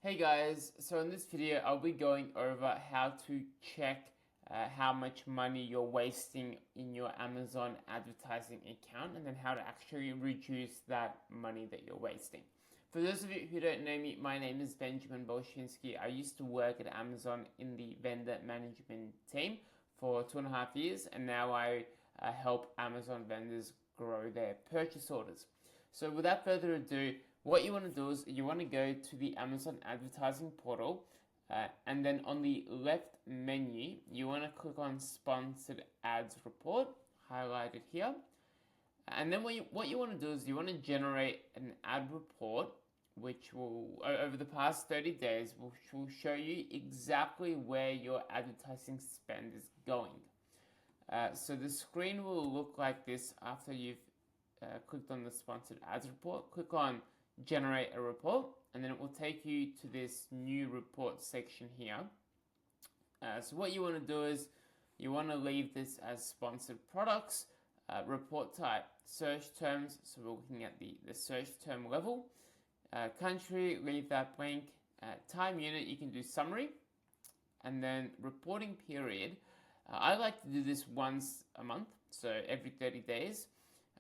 Hey guys, so in this video I'll be going over how to check how much money you're wasting in your Amazon advertising account and then how to actually reduce that money that you're wasting. For those of you who don't know me, my name is Benjamin Bolshinsky. I used to work at Amazon in the vendor management team for 2.5 years, and now I help Amazon vendors grow their purchase orders. So without further ado, what you want to do is you want to go to the Amazon advertising portal, and then on the left menu you want to click on sponsored ads report, highlighted here. And then what you want to do is you want to generate an ad report which will, over the past 30 days, will show you exactly where your advertising spend is going. So the screen will look like this after you've clicked on the sponsored ads report. Click on generate a report, and then it will take you to this new report section here. So what you want to do is you want to leave this as sponsored products, report type, search terms, so we're looking at the search term level, country, leave that blank, time unit, you can do summary, and then reporting period. I like to do this once a month, so every 30 days.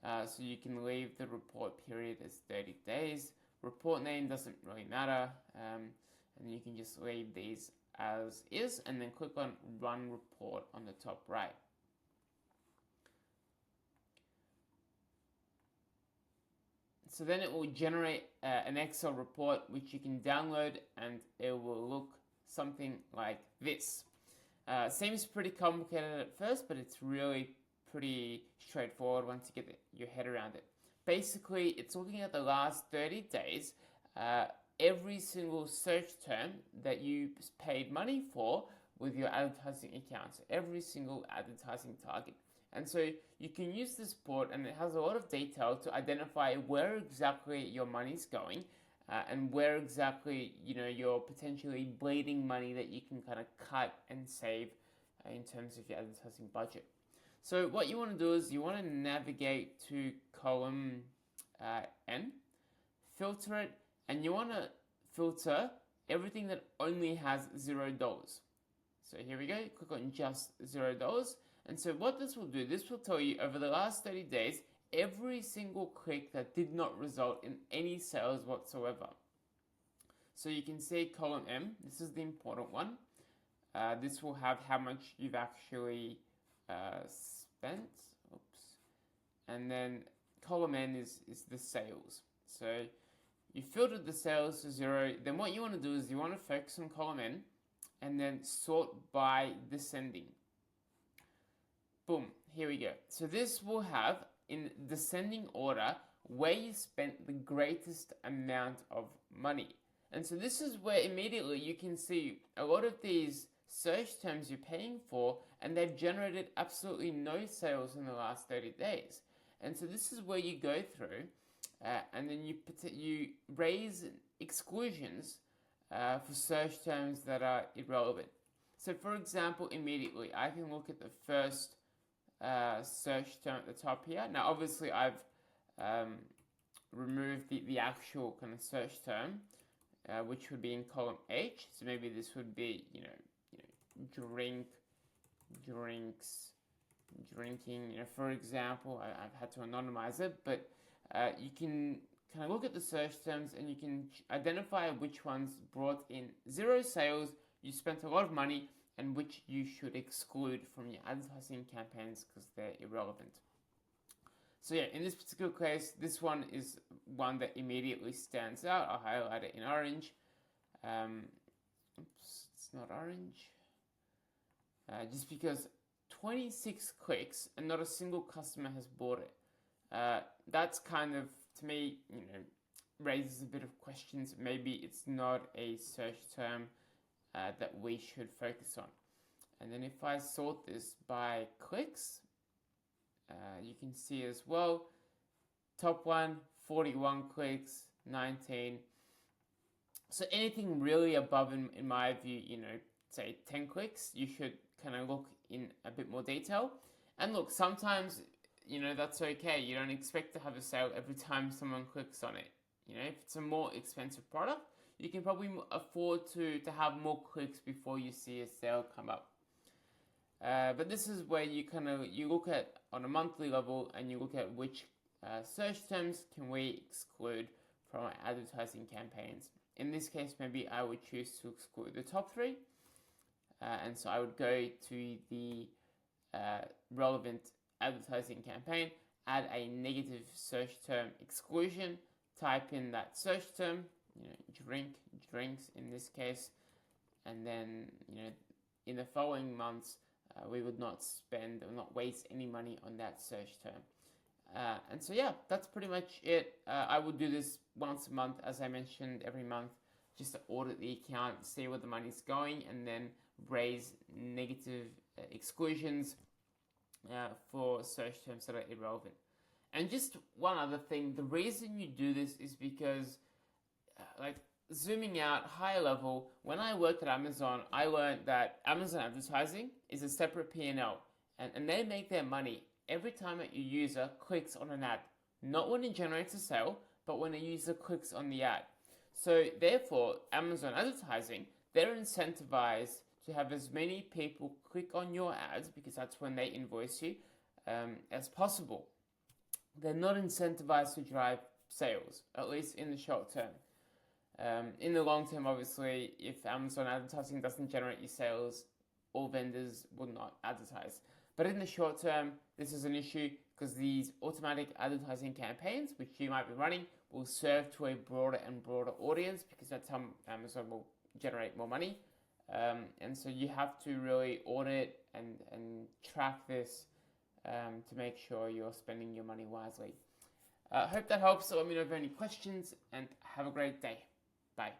So you can leave the report period as 30 days. Report name doesn't really matter, and you can just leave these as is, and then click on run report on the top right. So then it will generate an Excel report which you can download, and it will look something like this. Seems pretty complicated at first, but it's really pretty straightforward once you get your head around it. Basically, it's looking at the last 30 days, every single search term that you paid money for with your advertising account. So every single advertising target. And so you can use this board, and it has a lot of detail to identify where exactly your money's going, and where exactly you're potentially bleeding money that you can kind of cut and save in terms of your advertising budget. So what you want to do is you want to navigate to column N, filter it, and you want to filter everything that only has $0. So here we go, click on just $0. And so what this will do, this will tell you over the last 30 days, every single click that did not result in any sales whatsoever. So you can see column M, this is the important one. This will have how much you've actually spent. Oops. And then column N is the sales. So you filtered the sales to 0. Then what you want to do is you want to focus on column N and then sort by descending. Boom, here we go. So this will have in descending order where you spent the greatest amount of money. And so this is where immediately you can see a lot of these search terms you're paying for, and they've generated absolutely no sales in the last 30 days. And so this is where you go through, and then you raise exclusions for search terms that are irrelevant. So for example, immediately I can look at the first search term at the top here. Now obviously I've removed the actual kind of search term, which would be in column H. So maybe this would be drink, drinks, drinking. For example, I've had to anonymize it, but you can kind of look at the search terms and you can identify which ones brought in 0 sales, you spent a lot of money, and which you should exclude from your advertising campaigns because they're irrelevant. So yeah, in this particular case, this one is one that immediately stands out. I'll highlight it in orange. Oops, it's not orange. Just because 26 clicks and not a single customer has bought it. That's kind of, to me, raises a bit of questions. Maybe it's not a search term that we should focus on. And then if I sort this by clicks, you can see as well, top one, 41 clicks, 19. So anything really above, in my view, say 10 clicks, you should kind of look in a bit more detail. And look, sometimes, that's okay. You don't expect to have a sale every time someone clicks on it. If it's a more expensive product, you can probably afford to have more clicks before you see a sale come up. But this is where you look at on a monthly level, and you look at which search terms can we exclude from our advertising campaigns. In this case, maybe I would choose to exclude the top three, and so I would go to the relevant advertising campaign, add a negative search term exclusion, type in that search term, drinks in this case, and then in the following months we would not spend or not waste any money on that search term. And so yeah, that's pretty much it. I would do this once a month, as I mentioned, every month, just to audit the account, see where the money's going, and then raise negative exclusions for search terms that are irrelevant. And just one other thing, the reason you do this is because, zooming out higher level, when I worked at Amazon, I learned that Amazon advertising is a separate P&L, and they make their money every time that your user clicks on an ad. Not when it generates a sale, but when a user clicks on the ad. So therefore, Amazon advertising, they're incentivized to have as many people click on your ads, because that's when they invoice you, as possible. They're not incentivized to drive sales, at least in the short term. In the long term, obviously, if Amazon advertising doesn't generate you sales, all vendors would not advertise. But in the short term, this is an issue because these automatic advertising campaigns, which you might be running, will serve to a broader and broader audience, because that's how Amazon will generate more money. And so you have to really audit and track this to make sure you're spending your money wisely. Hope that helps. So let me know if you have any questions, and have a great day. Bye.